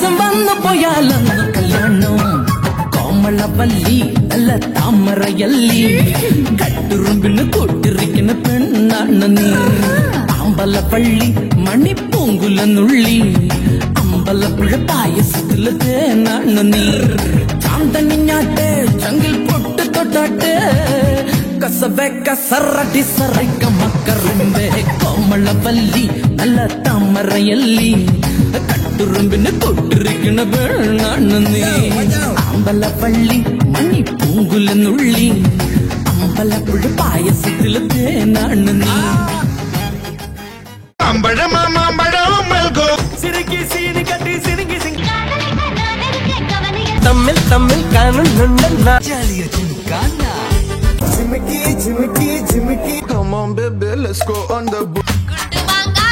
മാസം വന്നു പോയാലൊന്നു കല്യാണം കോമളവല്ലി നല്ല താമരയല്ലി കട്ടുറുമ്പിന് കൂട്ടിരിക്കുന്ന പെണ്ണാണ് നീ അമ്പലപ്പള്ളി മണിപ്പൂങ്കുലനുള്ളി അമ്പലപ്പുഴ പായസത്തില് തേനാണ് നീ ചാന്തണിഞ്ഞാട്ടെ ചങ്കിൽ പൊട്ട് തൊട്ടാട്ടെ കസബക്ക സറടി സറിക്ക മക്കറിന്റെ കോമളവല്ലി നല്ല താമരയല്ലി കട്ടുറുമ്പിന് കൊട്ടിരിക്കണ പെണ്ണാണ് നീ അമ്പലപ്പള്ളി മണിപ്പൂങ്കുലനുള്ളി അമ്പലപ്പുഴ പായസത്തില് തേനാണ് നീ തമ്മിൽ തമ്മിൽ കാണുന്നുണ്ട് Come on baby, let's go on the boat.